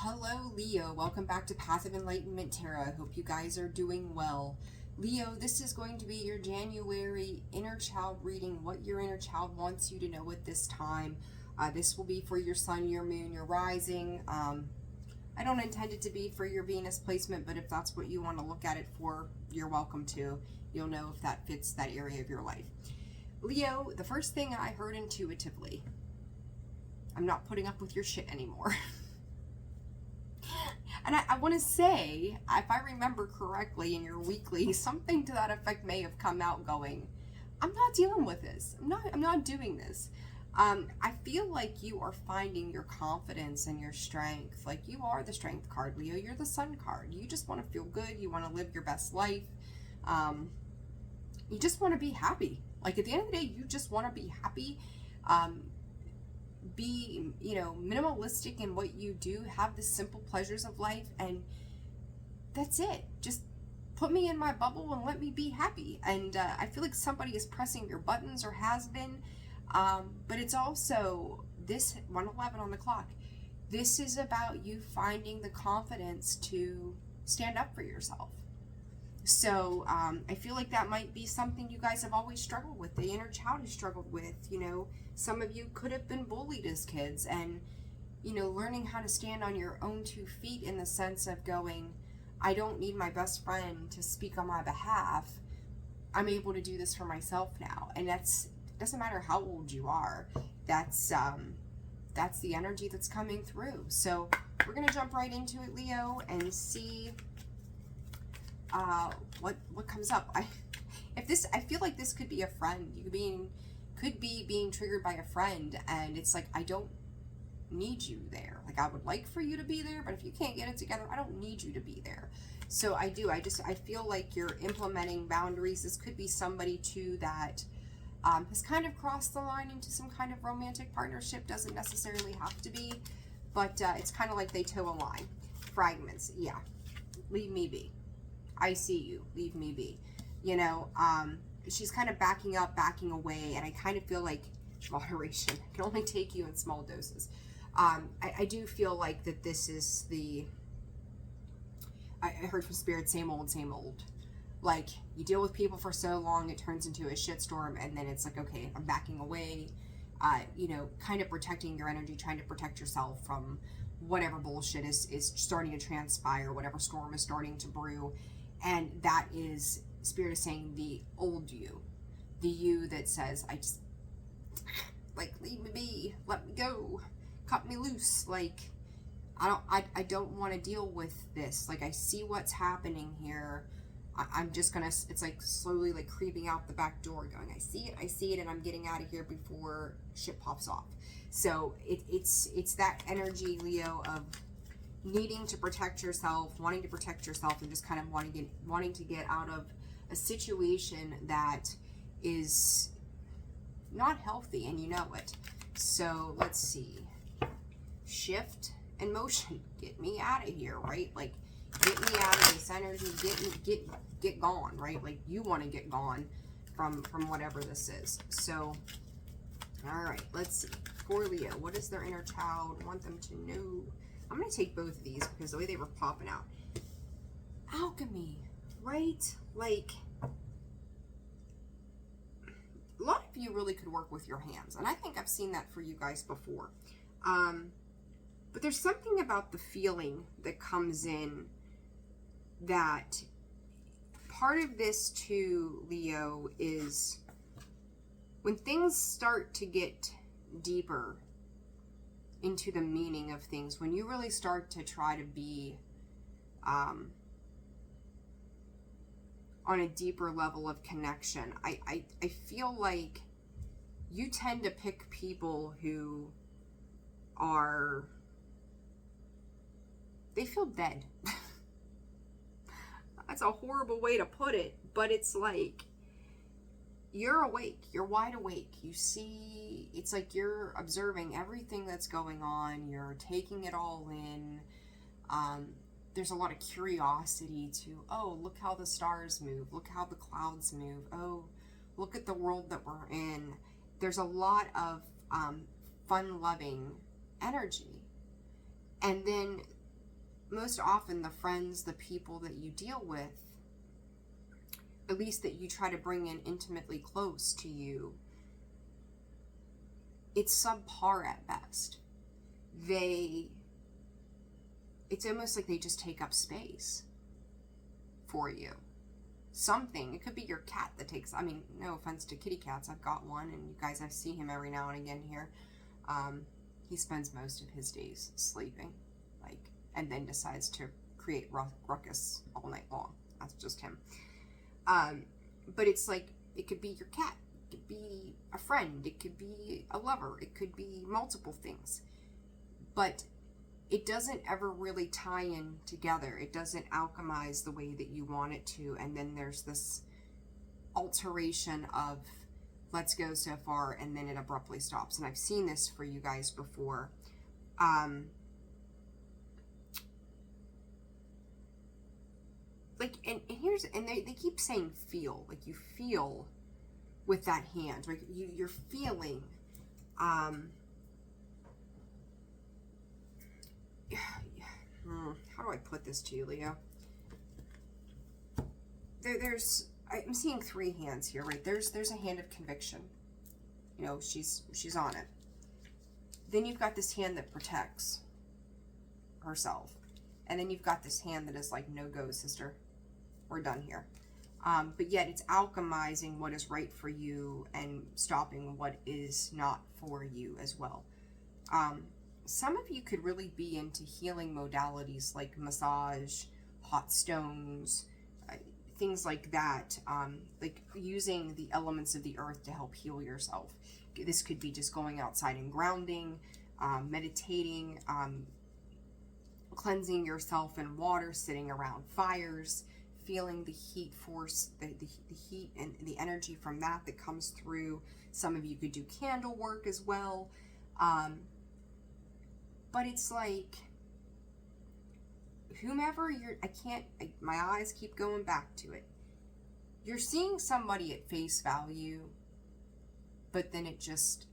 Hello, Leo. Welcome back to Path of Enlightenment Tarot. I hope you guys are doing well. Leo, this is going to be your January inner child reading, what your inner child wants you to know at this time. This will be for your sun, your moon, your rising. I don't intend it to be for your Venus placement, but if that's what you want to look at it for, you're welcome to. You'll know if that fits that area of your life. Leo, the first thing I heard intuitively, I'm not putting up with your shit anymore. And I want to say, if I remember correctly in your weekly, something to that effect may have come out going, I'm not dealing with this. I'm not doing this. I feel like you are finding your confidence and your strength. Like, you are the strength card, Leo. You're the sun card. You just want to feel good. You want to live your best life. You just want to be happy. Like, at the end of the day, you just want to be happy. Be, minimalistic in what you do, have the simple pleasures of life, and that's it. Just put me in my bubble and let me be happy. And I feel like somebody is pressing your buttons, or has been, but it's also this 1:11 on the clock. This is about you finding the confidence to stand up for yourself. So I feel like that might be something you guys have always struggled with. The inner child has struggled with. Some of you could have been bullied as kids, and learning how to stand on your own 2 feet, in the sense of going, I don't need my best friend to speak on my behalf. I'm able to do this for myself now. And doesn't matter how old you are. That's the energy that's coming through. So we're gonna jump right into it, Leo, and see what comes up. I feel like this could be a friend. You could be being triggered by a friend, and it's like, I don't need you there. Like, I would like for you to be there, but if you can't get it together, I don't need you to be there. So I feel like you're implementing boundaries. This could be somebody too that has kind of crossed the line into some kind of romantic partnership. Doesn't necessarily have to be, but it's kind of like they toe a line. Fragments, yeah. Leave me be. I see you. Leave me be. She's kind of backing up, backing away, and I kind of feel like moderation can only take you in small doses. I do feel like that this is I heard from Spirit, same old. Like, you deal with people for so long, it turns into a shitstorm, and then it's like, okay, I'm backing away, kind of protecting your energy, trying to protect yourself from whatever bullshit is starting to transpire, whatever storm is starting to brew. And that is, Spirit is saying, the old you. The you that says, leave me be, let me go, cut me loose. Like, I don't want to deal with this. Like, I see what's happening here. I'm just gonna, it's like slowly like creeping out the back door going, I see it, and I'm getting out of here before shit pops off. So it's that energy, Leo, of needing to protect yourself, wanting to protect yourself, and just kind of wanting to get out of a situation that is not healthy, and you know it. So let's see. Shift and motion. Get me out of here, right? Like, get me out of this energy. Get gone, right? Like, you want to get gone from whatever this is. So, all right, let's see. For Leo, what does their inner child want them to know? I'm going to take both of these because the way they were popping out. Alchemy, right? Like, a lot of you really could work with your hands. And I think I've seen that for you guys before. But there's something about the feeling that comes in that part of this too, Leo, is when things start to get deeper into the meaning of things, when you really start to try to be on a deeper level of connection, I feel like you tend to pick people who they feel dead. That's a horrible way to put it, but it's like, you're awake, you're wide awake, you see, it's like you're observing everything that's going on, you're taking it all in. There's a lot of curiosity to, oh, look how the stars move, look how the clouds move, oh, look at the world that we're in. There's a lot of fun-loving energy. And then most often the friends, the people that you deal with, at least that you try to bring in intimately close to you, it's subpar at best. It's almost like they just take up space for you. Something, it could be your cat that takes, I mean, no offense to kitty cats, I've got one, and you guys, I see him every now and again here. He spends most of his days sleeping, like, and then decides to create ruckus all night long. That's just him. But it's like, it could be your cat, it could be a friend, it could be a lover, it could be multiple things. But it doesn't ever really tie in together. It doesn't alchemize the way that you want it to. And then there's this alteration of, let's go so far, and then it abruptly stops. And I've seen this for you guys before. Like, and here's, and they keep saying feel, like you feel with that hand, like you're feeling, how do I put this to you, Leo? I'm seeing three hands here, right? There's a hand of conviction. You know, she's on it. Then you've got this hand that protects herself. And then you've got this hand that is like, no go, sister. We're done here. But yet it's alchemizing what is right for you and stopping what is not for you as well. Some of you could really be into healing modalities like massage, hot stones, things like that. Like using the elements of the earth to help heal yourself. This could be just going outside and grounding, meditating, cleansing yourself in water, sitting around fires, feeling the heat force, the heat and the energy from that comes through. Some of you could do candle work as well. But it's like, whomever my eyes keep going back to it. You're seeing somebody at face value, but then it just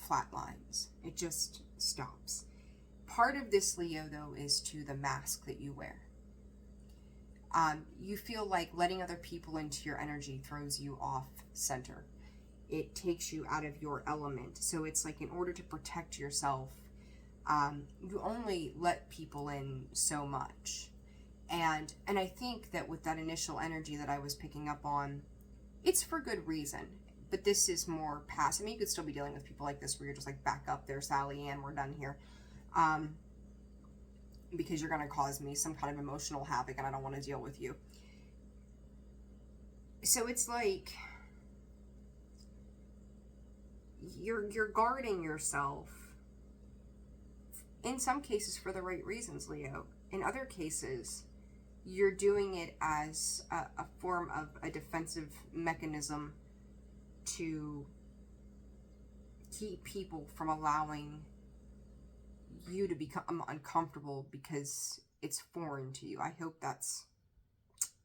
flatlines. It just stops. Part of this, Leo, though, is to the mask that you wear. You feel like letting other people into your energy throws you off center. It takes you out of your element. So it's like, in order to protect yourself, you only let people in so much. And I think that with that initial energy that I was picking up on, it's for good reason. But this is more past. I mean, you could still be dealing with people like this where you're just like, back up there, Sally Ann, we're done here. Because you're going to cause me some kind of emotional havoc and I don't want to deal with you. So it's like, you're guarding yourself. In some cases for the right reasons, Leo. In other cases, you're doing it as a form of a defensive mechanism to keep people from allowing you to become uncomfortable because it's foreign to you. I hope that's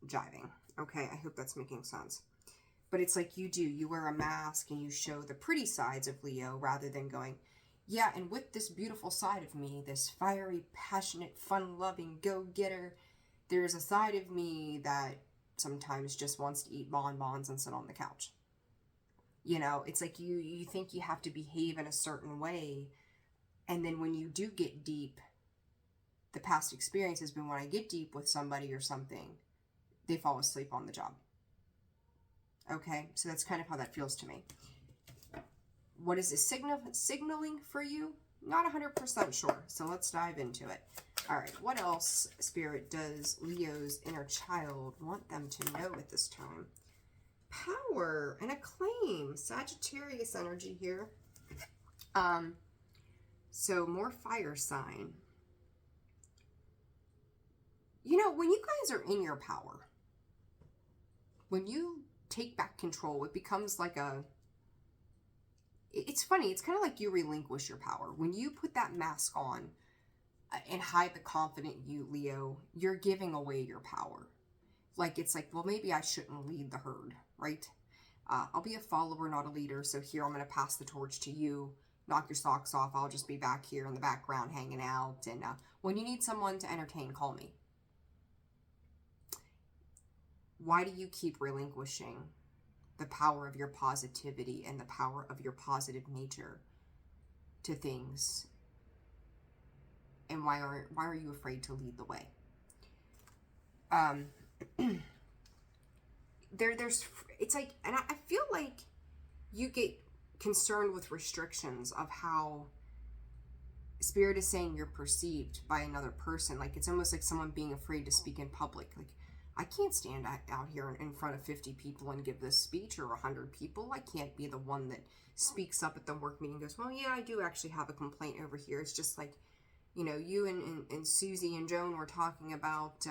jiving. Okay, I hope that's making sense. But it's like you wear a mask and you show the pretty sides of Leo rather than going, yeah, and with this beautiful side of me, this fiery, passionate, fun-loving go-getter, there's a side of me that sometimes just wants to eat bonbons and sit on the couch. You know, it's like you think you have to behave in a certain way, and then when you do get deep, the past experience has been when I get deep with somebody or something, they fall asleep on the job. Okay, so that's kind of how that feels to me. What is this signaling for you? Not 100% sure, so let's dive into it. All right, what else, Spirit, does Leo's inner child want them to know at this time? Power and acclaim, Sagittarius energy here. So more fire sign. You know, when you guys are in your power, when you take back control, it becomes like it's funny, it's kind of like you relinquish your power. When you put that mask on and hide the confident you, Leo, you're giving away your power. Like, it's like, well, maybe I shouldn't lead the herd, right? I'll be a follower, not a leader. So here I'm going to pass the torch to you. knock your socks off. I'll just be back here in the background hanging out. And when you need someone to entertain, call me. Why do you keep relinquishing the power of your positivity and the power of your positive nature to things? And why are you afraid to lead the way? It's like, and I feel like you get concerned with restrictions of how Spirit is saying you're perceived by another person. Like, it's almost like someone being afraid to speak in public. Like, I can't stand out here in front of 50 people and give this speech, or 100 people. I can't be the one that speaks up at the work meeting and goes, well, yeah, I do actually have a complaint over here. It's just like, you know, you and Susie and Joan were talking about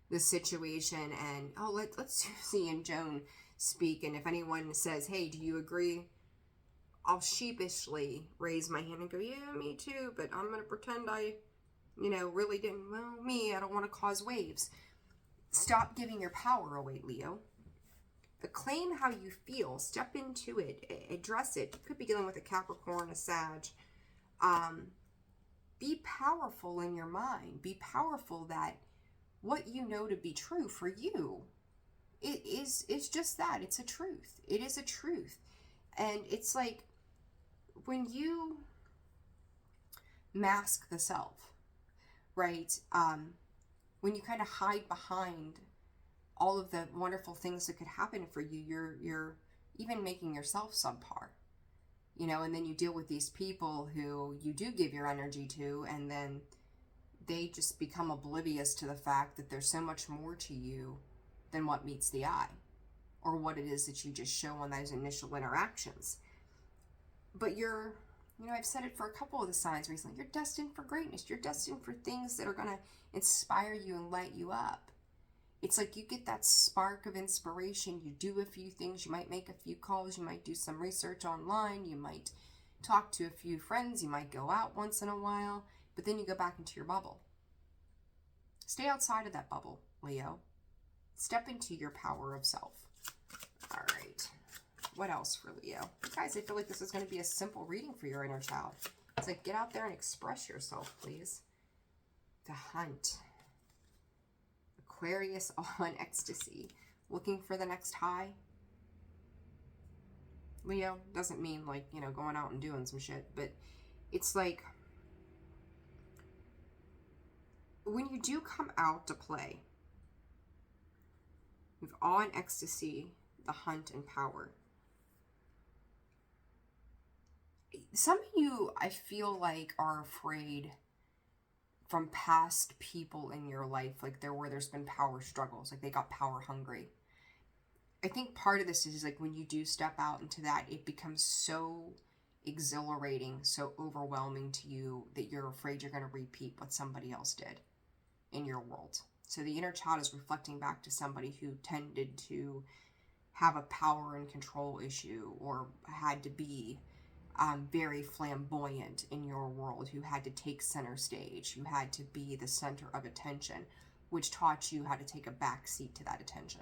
the situation, and let Susie and Joan speak. And if anyone says, hey, do you agree? I'll sheepishly raise my hand and go, yeah, me too, but I'm going to pretend I, really didn't. Well, I don't want to cause waves. Stop giving your power away, Leo. Acclaim how you feel. Step into it. Address it. You could be dealing with a Capricorn, a Sag. Be powerful in your mind. Be powerful that what you know to be true for you, it's just that. It's a truth. It is a truth. And it's like when you mask the self, right? When you kind of hide behind all of the wonderful things that could happen for you, you're even making yourself subpar, and then you deal with these people who you do give your energy to, and then they just become oblivious to the fact that there's so much more to you than what meets the eye, or what it is that you just show on those initial interactions. But I've said it for a couple of the signs recently, you're destined for greatness. You're destined for things that are going to inspire you and light you up. It's like you get that spark of inspiration. You do a few things. You might make a few calls. You might do some research online. You might talk to a few friends. You might go out once in a while. But then you go back into your bubble. Stay outside of that bubble, Leo. Step into your power of self. All right. What else for Leo? Guys, I feel like this is going to be a simple reading for your inner child. It's like, get out there and express yourself, please. The Hunt. Aquarius on ecstasy. Looking for the next high. Leo, doesn't mean like, going out and doing some shit, but it's like, when you do come out to play, with awe and ecstasy, the hunt and power. Some of you, I feel like, are afraid from past people in your life, like where there's been power struggles, like they got power hungry. I think part of this is like when you do step out into that, it becomes so exhilarating, so overwhelming to you that you're afraid you're going to repeat what somebody else did in your world. So the inner child is reflecting back to somebody who tended to have a power and control issue, or had to be very flamboyant in your world, who had to take center stage, who had to be the center of attention, which taught you how to take a back seat to that attention.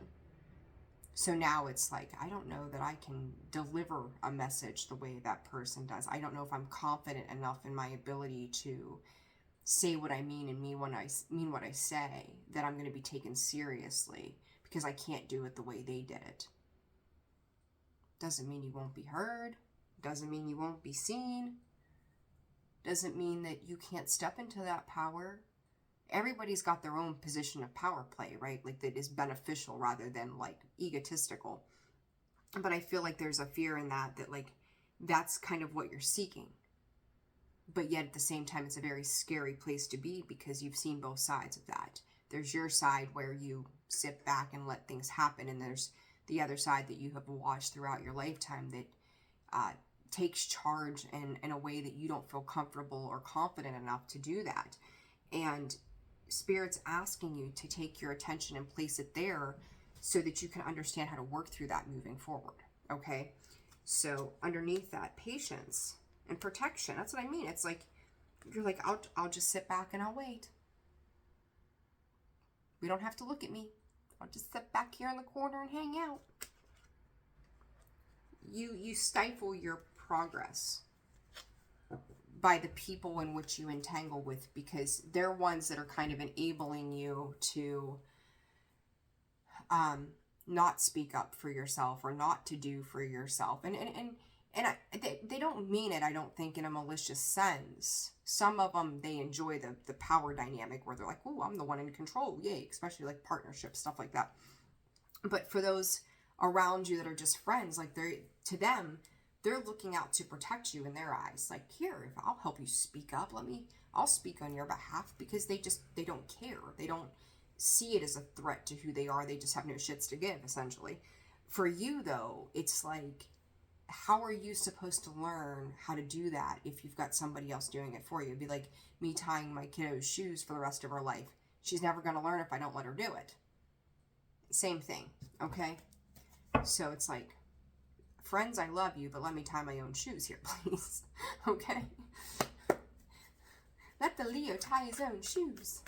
So now it's like, I don't know that I can deliver a message the way that person does. I don't know if I'm confident enough in my ability to say what I mean and mean what I say, that I'm going to be taken seriously, because I can't do it the way they did it. Doesn't mean you won't be heard. Doesn't mean you won't be seen. Doesn't mean that you can't step into that power. Everybody's got their own position of power play, right? Like, that is beneficial rather than like egotistical. But I feel like there's a fear in that like that's kind of what you're seeking. But yet at the same time, it's a very scary place to be, because you've seen both sides of that. There's your side where you sit back and let things happen, and there's the other side that you have watched throughout your lifetime that takes charge in a way that you don't feel comfortable or confident enough to do that. And Spirit's asking you to take your attention and place it there so that you can understand how to work through that moving forward. Okay? So underneath that, patience and protection. That's what I mean. It's like, you're like, I'll just sit back and I'll wait. We don't have to look at me. I'll just sit back here in the corner and hang out. You stifle your progress. by the people in which you entangle with, because they're ones that are kind of enabling you to not speak up for yourself or not to do for yourself. They don't mean it, I don't think, in a malicious sense. Some of them, they enjoy the power dynamic where they're like, oh, I'm the one in control, yay, especially like partnerships, stuff like that. But for those around you that are just friends, like to them, they're looking out to protect you in their eyes. Like, here, if I'll help you speak up, I'll speak on your behalf, because they don't care. They don't see it as a threat to who they are. They just have no shits to give, essentially. For you, though, it's like, how are you supposed to learn how to do that if you've got somebody else doing it for you? It'd be like me tying my kiddo's shoes for the rest of her life. She's never going to learn if I don't let her do it. Same thing, okay? So it's like, friends, I love you, but let me tie my own shoes here, please. Okay? Let the Leo tie his own shoes.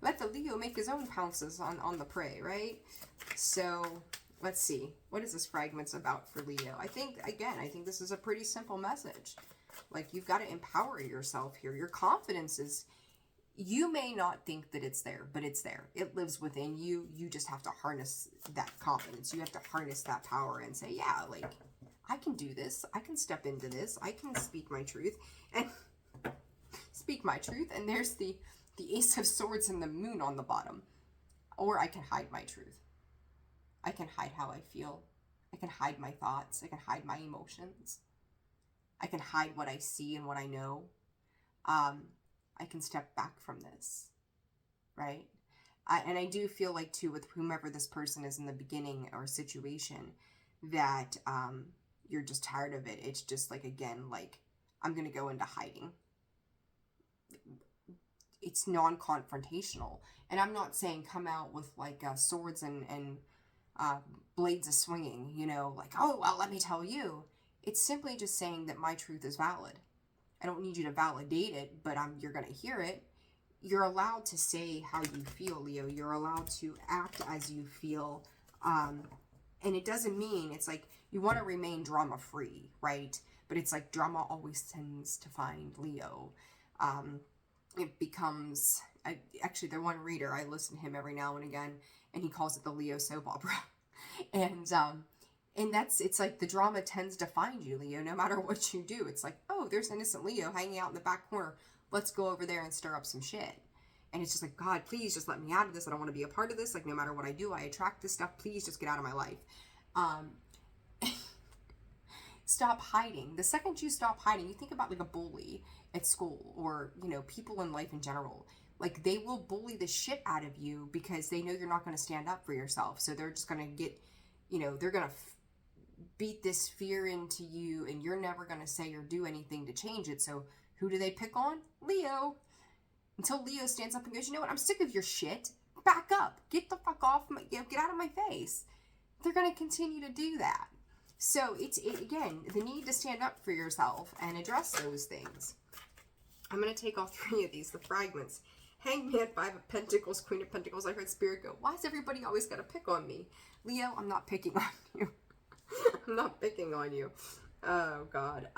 Let the Leo make his own pounces on the prey, right? So, let's see. What is this fragment's about for Leo? I think this is a pretty simple message. Like, you've got to empower yourself here. Your confidence is, you may not think that it's there, but it's there. It lives within you. You just have to harness that confidence. You have to harness that power and say, yeah, like, I can do this. I can step into this. I can speak my truth. And there's the Ace of Swords and the Moon on the bottom. Or I can hide my truth. I can hide how I feel. I can hide my thoughts. I can hide my emotions. I can hide what I see and what I know. I can step back from this, right? And I do feel like, too, with whomever this person is in the beginning or situation, that you're just tired of it. It's just like, again, like, I'm going to go into hiding. It's non-confrontational. And I'm not saying come out with, like, swords and blades of swinging, you know, like, oh, well, let me tell you. It's simply just saying that my truth is valid. I don't need you to validate it, but you're going to hear it. You're allowed to say how you feel, Leo. You're allowed to act as you feel. And it doesn't mean, it's like, you want to remain drama-free, right? But it's like, drama always tends to find Leo. It becomes, actually, the one reader, I listen to him every now and again, and he calls it the Leo soap opera. And it's like, the drama tends to find you, Leo, no matter what you do. It's like, oh, there's innocent Leo hanging out in the back corner. Let's go over there and stir up some shit. And it's just like, God, please just let me out of this. I don't want to be a part of this. Like, no matter what I do, I attract this stuff. Please just get out of my life. Stop hiding. The second you stop hiding, you think about like a bully at school, or, you know, people in life in general. Like, they will bully the shit out of you because they know you're not going to stand up for yourself. So they're just going to get, you know, they're going to beat this fear into you, and you're never going to say or do anything to change it. So who do they pick on? Leo. Until Leo stands up and goes, you know what, I'm sick of your shit. Back up. Get the fuck off. Get out of my face. They're going to continue to do that. So again, the need to stand up for yourself and address those things. I'm going to take all three of these, the fragments. Hangman, Five of Pentacles, Queen of Pentacles. I heard Spirit go, why has everybody always got to pick on me? Leo, I'm not picking on you. I'm not picking on you. Oh, God.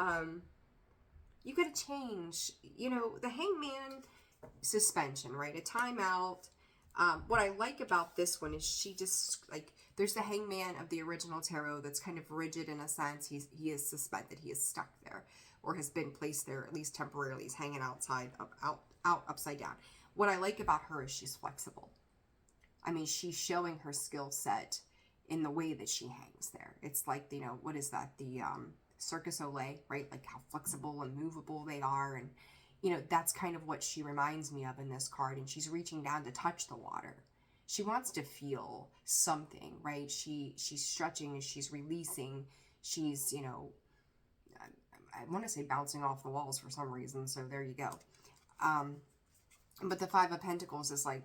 You got to change. You know, the Hangman suspension, right? A timeout. What I like about this one is she just, like, there's the Hangman of the original tarot that's kind of rigid in a sense. He is suspended. He is stuck there, or has been placed there, at least temporarily. He's hanging outside, out upside down. What I like about her is she's flexible. I mean, she's showing her skill set in the way that she hangs there. It's like, you know, what is that? The Circus Olay, right? Like how flexible and movable they are. And, you know, that's kind of what she reminds me of in this card. And she's reaching down to touch the water. She wants to feel something, right? She's stretching, she's releasing. She's, you know, I want to say bouncing off the walls for some reason. So there you go. But the Five of Pentacles is like,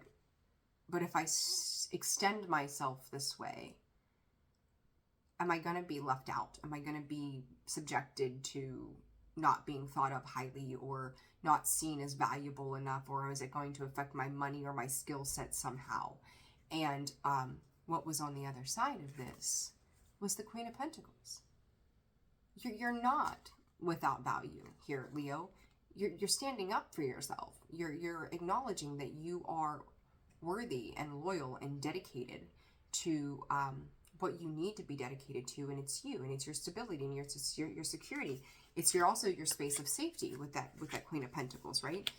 but if I extend myself this way, am I going to be left out? Am I going to be subjected to not being thought of highly, or not seen as valuable enough? Or is it going to affect my money or my skill set somehow? And what was on the other side of this was the Queen of Pentacles. You're not without value here, Leo. you're standing up for yourself. You're acknowledging that you are worthy and loyal and dedicated to what you need to be dedicated to, and it's you, and it's your stability, and your security. It's also your space of safety with that Queen of Pentacles, right?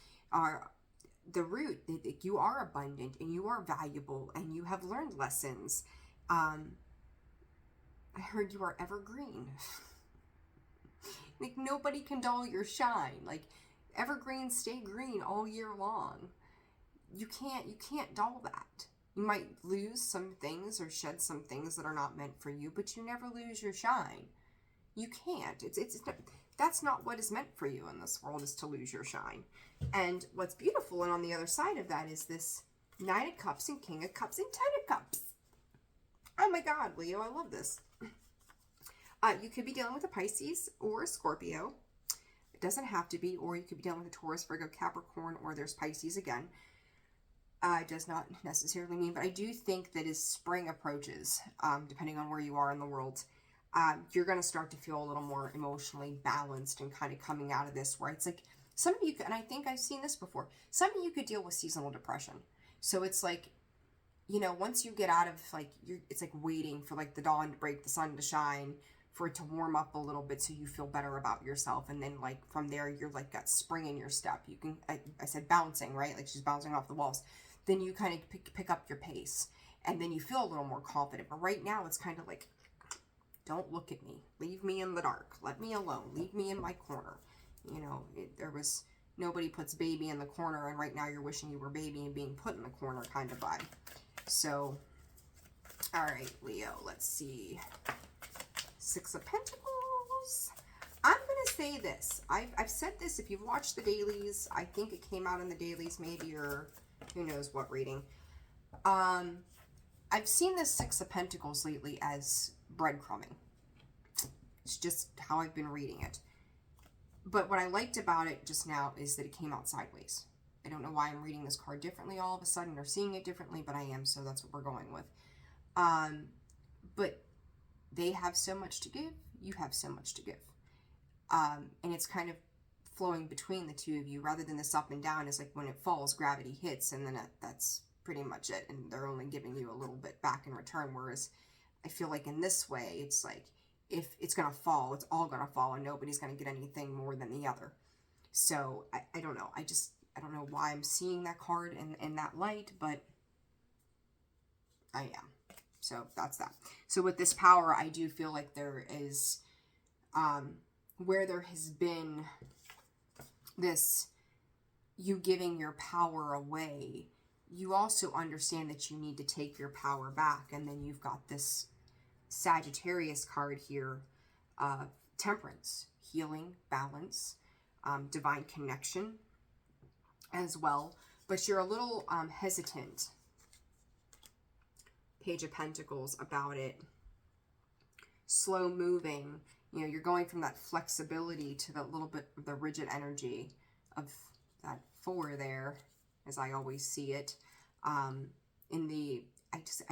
The root that you are abundant and you are valuable and you have learned lessons. I heard you are evergreen. Like, nobody can dull your shine. Like, evergreens stay green all year long. You can't dull that. You might lose some things or shed some things that are not meant for you, but you never lose your shine. You can't. That's not what is meant for you in this world, is to lose your shine. And what's beautiful, and on the other side of that, is this Knight of Cups and King of Cups and Ten of Cups. Oh my God, Leo, I love this. You could be dealing with a Pisces or a Scorpio. It doesn't have to be, or you could be dealing with a Taurus, Virgo, Capricorn, or there's Pisces again. It does not necessarily mean, but I do think that as spring approaches, depending on where you are in the world, you're going to start to feel a little more emotionally balanced and kind of coming out of this, where it's like, some of you, and I think I've seen this before, some of you could deal with seasonal depression. So it's like, you know, once you get out of, like, it's like waiting for like the dawn to break, the sun to shine, for it to warm up a little bit so you feel better about yourself. And then like from there, you're like got spring in your step. You can, I said bouncing, right? Like she's bouncing off the walls. Then you kind of pick up your pace and then you feel a little more confident. But right now it's kind of like, don't look at me. Leave me in the dark. Let me alone. Leave me in my corner. You know, there was nobody puts baby in the corner, and right now you're wishing you were baby and being put in the corner kind of vibe. So, all right, Leo, let's see. Six of Pentacles. I'm going to say this. I've said this. If you've watched the dailies, I think it came out in the dailies maybe, or who knows what reading. I've seen this Six of Pentacles lately as breadcrumbing. It's just how I've been reading it. But what I liked about it just now is that it came out sideways. I don't know why I'm reading this card differently all of a sudden or seeing it differently, but I am, so that's what we're going with. But they have so much to give. You have so much to give. And it's kind of flowing between the two of you rather than this up and down. It's like when it falls, gravity hits, and then that's pretty much it. And they're only giving you a little bit back in return. Whereas I feel like in this way, it's like if it's going to fall, it's all going to fall, and nobody's going to get anything more than the other. So I don't know. I don't know why I'm seeing that card in that light, but I am. So that's that. So with this power, I do feel like there is, where there has been this, you giving your power away, you also understand that you need to take your power back. And then you've got this Sagittarius card here, temperance, healing, balance, divine connection as well. But you're a little hesitant, Page of Pentacles, about it. Slow moving. You know, you're going from that flexibility to the little bit of the rigid energy of that four there, as I always see it. I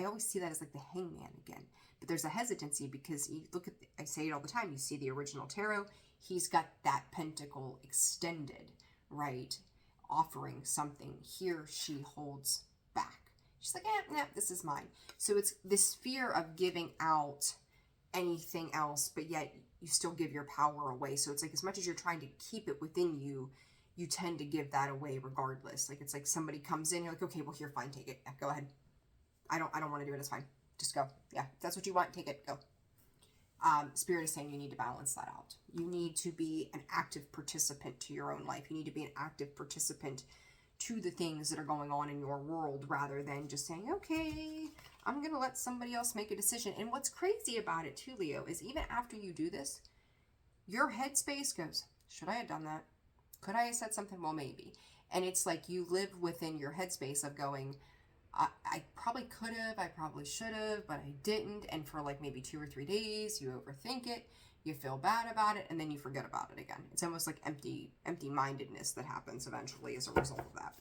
always see that as like the Hangman again. But there's a hesitancy because you look at, I say it all the time, you see the original tarot, he's got that pentacle extended, right? Offering something. Here she holds back. She's like, nah, this is mine. So it's this fear of giving out anything else, but yet you still give your power away. So it's like, as much as you're trying to keep it within you, you tend to give that away regardless. Like, it's like somebody comes in, you're like, okay, well, here, fine, take it. Yeah, go ahead. I don't want to do it. It's fine. Just go. Yeah, if that's what you want, take it. Go. Spirit is saying you need to balance that out. You need to be an active participant to your own life. You need to be an active participant to the things that are going on in your world, rather than just saying, okay, I'm going to let somebody else make a decision. And what's crazy about it too, Leo, is even after you do this, your headspace goes, should I have done that? Could I have said something? Well, maybe. And it's like you live within your headspace of going, I probably could have, I probably should have, but I didn't. And for like maybe 2 or 3 days, you overthink it, you feel bad about it, and then you forget about it again. It's almost like empty-mindedness that happens eventually as a result of that.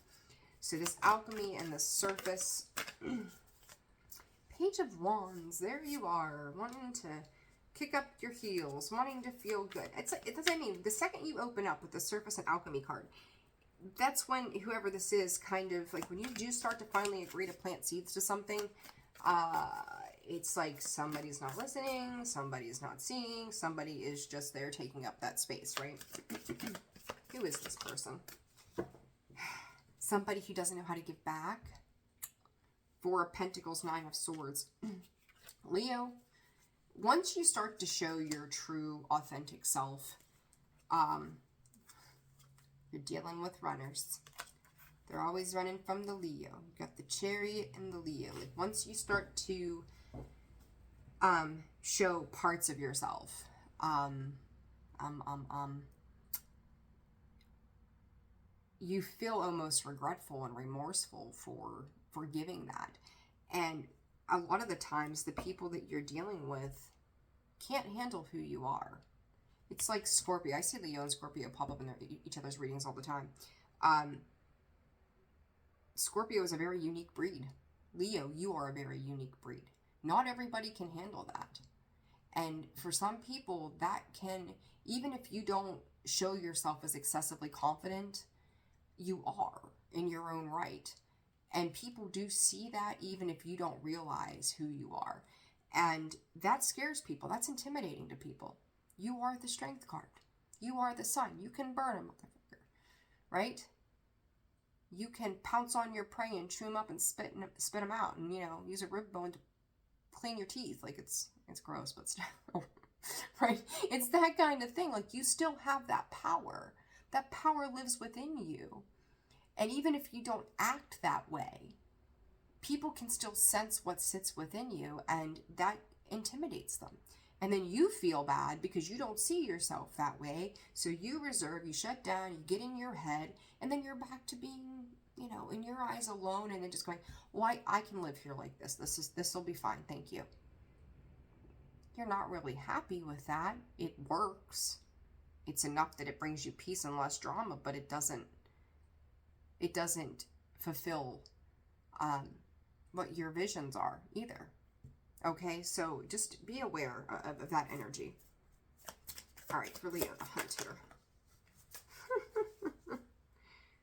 So this alchemy and the surface, Page of Wands, there you are, wanting to kick up your heels, wanting to feel good. It's like, it doesn't mean the second you open up with the Surface and Alchemy card, that's when whoever this is kind of like, when you do start to finally agree to plant seeds to something, it's like somebody's not listening, somebody's not seeing, somebody is just there taking up that space, right? Who is this person? Somebody who doesn't know how to give back. Four of Pentacles, Nine of Swords. Leo, once you start to show your true, authentic self, you're dealing with runners. They're always running from the Leo. You got the Chariot and the Leo. Like, once you start to show parts of yourself, you feel almost regretful and remorseful for giving that. And a lot of the times, the people that you're dealing with can't handle who you are. It's like Scorpio. I see Leo and Scorpio pop up in each other's readings all the time. Scorpio is a very unique breed. Leo, you are a very unique breed. Not everybody can handle that. And for some people, that can, even if you don't show yourself as excessively confident, you are in your own right. And people do see that even if you don't realize who you are. And that scares people. That's intimidating to people. You are the Strength card. You are the Sun. You can burn a motherfucker, right? You can pounce on your prey and chew them up and spit them out, and, you know, use a rib bone to clean your teeth. Like, it's gross, but still, right? It's that kind of thing. Like, you still have that power. That power lives within you. And even if you don't act that way, people can still sense what sits within you, and that intimidates them. And then you feel bad because you don't see yourself that way. So you reserve, you shut down, you get in your head, and then you're back to being, you know, in your eyes alone, and then just going, well, I can live here like this. This will be fine. Thank you. You're not really happy with that. It works. It's enough that it brings you peace and less drama, but it doesn't fulfill what your visions are either. Okay, so just be aware of that energy. All right, for Leo, the hunt here.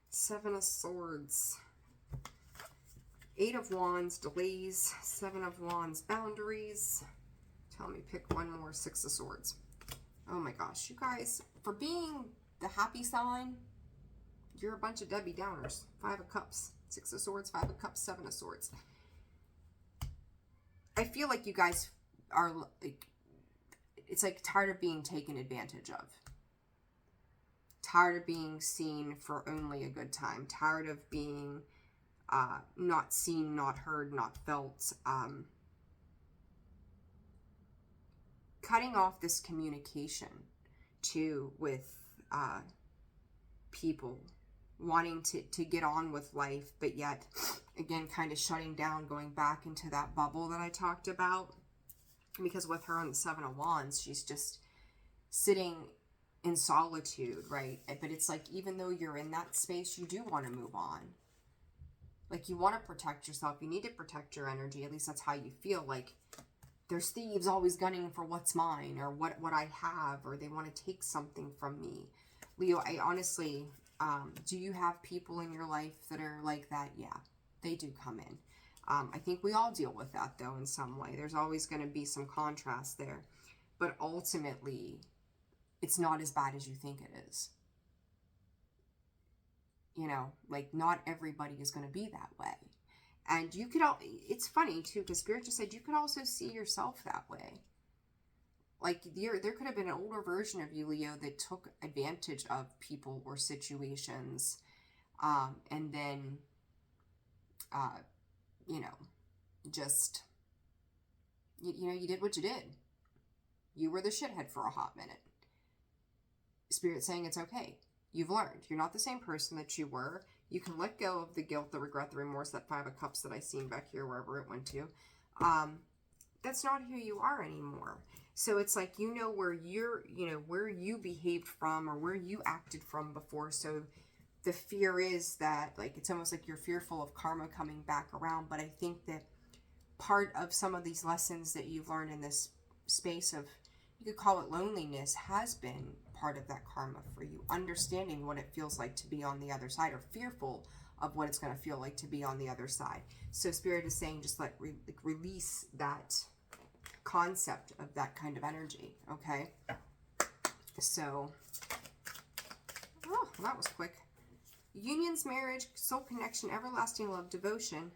Seven of Swords. Eight of Wands, delays. Seven of Wands, boundaries. Tell me, pick one more. Six of Swords. Oh my gosh, you guys, for being the happy sign, you're a bunch of Debbie Downers. Five of Cups, Six of Swords, Five of Cups, Seven of Swords. I feel like you guys are, like, it's like tired of being taken advantage of. Tired of being seen for only a good time. Tired of being not seen, not heard, not felt. Cutting off this communication too with people. Wanting to get on with life, but yet, again, kind of shutting down, going back into that bubble that I talked about. Because with her on the Seven of Wands, she's just sitting in solitude, right? But it's like, even though you're in that space, you do want to move on. Like, you want to protect yourself. You need to protect your energy. At least that's how you feel. Like, there's thieves always gunning for what's mine, or what I have, or they want to take something from me. Leo, I honestly... do you have people in your life that are like that? Yeah, they do come in. I think we all deal with that, though, in some way. There's always going to be some contrast there. But ultimately, it's not as bad as you think it is. You know, like, not everybody is going to be that way. And you could it's funny, too, because Spirit just said you could also see yourself that way. Like, there could have been an older version of you, Leo, that took advantage of people or situations, and then, you know, just, you know, you did what you did. You were the shithead for a hot minute. Spirit saying it's okay. You've learned. You're not the same person that you were. You can let go of the guilt, the regret, the remorse, that Five of Cups that I seen back here, wherever it went to. That's not who you are anymore. So it's like, you know, where where you behaved from, or where you acted from before. So the fear is that, like, it's almost like you're fearful of karma coming back around. But I think that part of some of these lessons that you've learned in this space of you could call it loneliness, has been part of that karma for you. Understanding what it feels like to be on the other side, or fearful of what it's going to feel like to be on the other side. So Spirit is saying just release that concept of that kind of energy, okay? So, oh, that was quick. Unions, marriage, soul connection, everlasting love, devotion.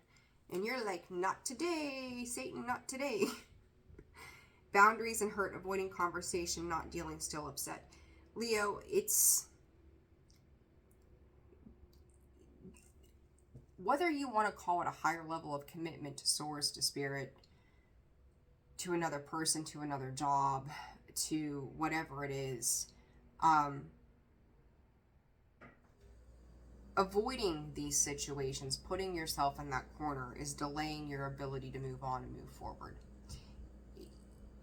And you're like, not today, Satan, not today. Boundaries and hurt, avoiding conversation, not dealing, still upset. Leo, it's... whether you want to call it a higher level of commitment to source, to spirit, to another person, to another job, to whatever it is, avoiding these situations, putting yourself in that corner, is delaying your ability to move on and move forward.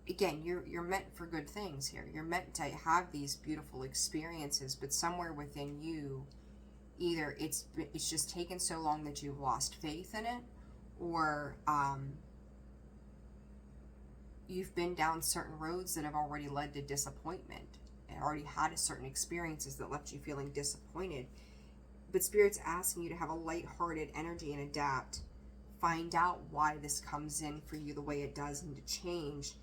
Again, you're meant for good things here. You're meant to have these beautiful experiences, but somewhere within you, either it's just taken so long that you've lost faith in it, or you've been down certain roads that have already led to disappointment and already had certain experiences that left you feeling disappointed. But Spirit's asking you to have a light-hearted energy and adapt. Find out why this comes in for you the way it does, and to change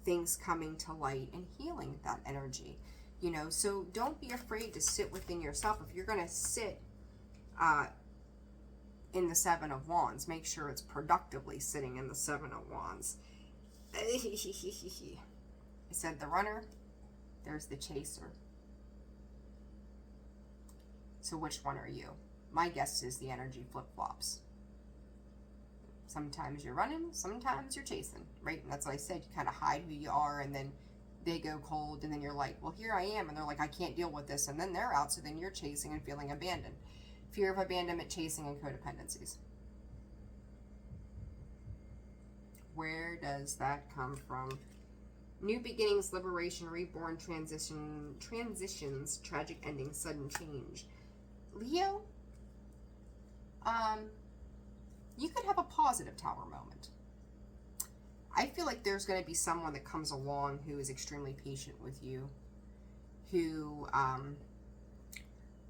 things coming to light and healing that energy. You know, so don't be afraid to sit within yourself. If you're going to sit in the Seven of Wands, make sure it's productively sitting in the Seven of Wands. I said the runner, there's the chaser. So which one are you? My guess is the energy flip-flops. Sometimes you're running, sometimes you're chasing, right? And that's what I said, you kind of hide who you are, and then they go cold, and then you're like, well, here I am, and they're like, I can't deal with this, and then they're out, so then you're chasing and feeling abandoned. Fear of abandonment, chasing, and codependencies. Where does that come from? New beginnings, liberation, reborn, transitions, tragic endings, sudden change. Leo, you could have a positive Tower moment. I feel like there's going to be someone that comes along who is extremely patient with you, who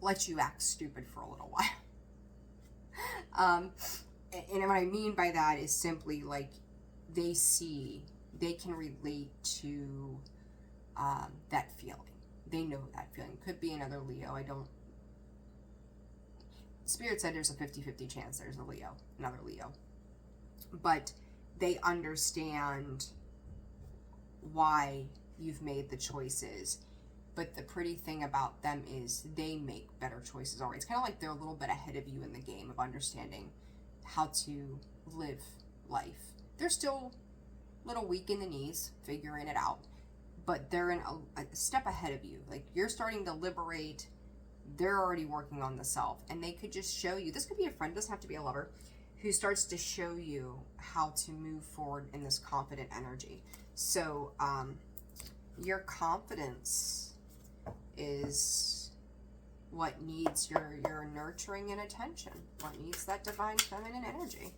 lets you act stupid for a little while. And what I mean by that is simply like they can relate to that feeling. They know that feeling. Could be another Leo. Spirit said there's a 50-50 chance there's another Leo. But they understand why you've made the choices. But the pretty thing about them is they make better choices already. It's kind of like they're a little bit ahead of you in the game of understanding how to live life. They're still a little weak in the knees, figuring it out. But they're in a step ahead of you. Like, you're starting to liberate. They're already working on the self. And they could just show you. This could be a friend. Doesn't have to be a lover. Who starts to show you how to move forward in this confident energy. So, your confidence is what needs your nurturing and attention. What needs that divine feminine energy.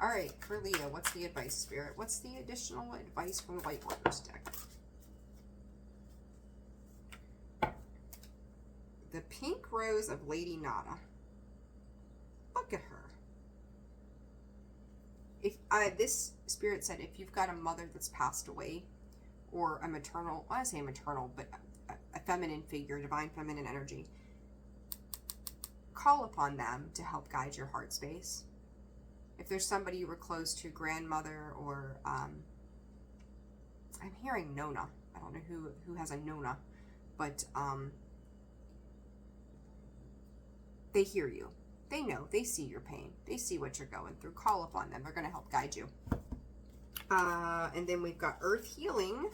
All right, for Leo, what's the advice, Spirit? What's the additional advice from the Light Workers deck? The Pink Rose of Lady Nada. Look at her. If this Spirit said, if you've got a mother that's passed away, or a maternal, I say maternal, but a feminine figure, divine feminine energy, call upon them to help guide your heart space. If there's somebody you were close to, grandmother, or I'm hearing Nona. I don't know who has a Nona, but they hear you. They know. They see your pain. They see what you're going through. Call upon them. They're going to help guide you. And then we've got Earth Healing.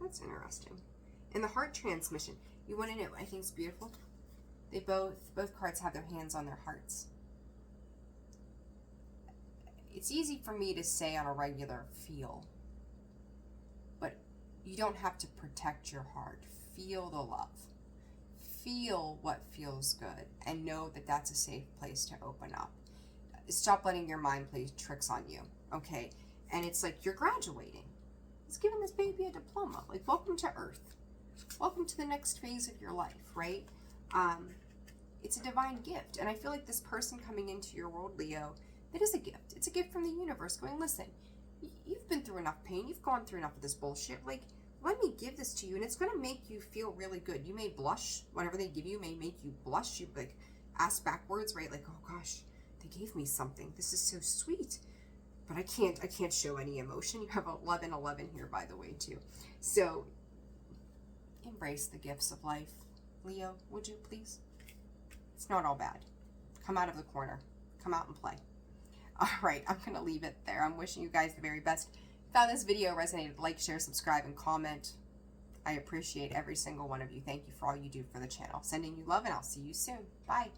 That's interesting. And the Heart Transmission. You want to know, I think it's beautiful. They both cards have their hands on their hearts. It's easy for me to say on a regular feel, but you don't have to protect your heart. Feel the love. Feel what feels good, and know that that's a safe place to open up. Stop letting your mind play tricks on you, okay? And it's like, you're graduating. He's giving this baby a diploma. Like, welcome to Earth. Welcome to the next phase of your life, right? It's a divine gift. And I feel like this person coming into your world, Leo, it is a gift. It's a gift from the universe going, listen, you've been through enough pain. You've gone through enough of this bullshit. Like, let me give this to you, and it's going to make you feel really good. You may blush. Whatever they give you may make you blush. You, like, ask backwards, right? Like, oh, gosh, they gave me something. This is so sweet. But I can't show any emotion. You have 1111 here, by the way, too. So, embrace the gifts of life. Leo, would you please? It's not all bad. Come out of the corner. Come out and play. All right, I'm going to leave it there. I'm wishing you guys the very best. If you found this video resonated, like, share, subscribe, and comment. I appreciate every single one of you. Thank you for all you do for the channel. Sending you love, and I'll see you soon. Bye.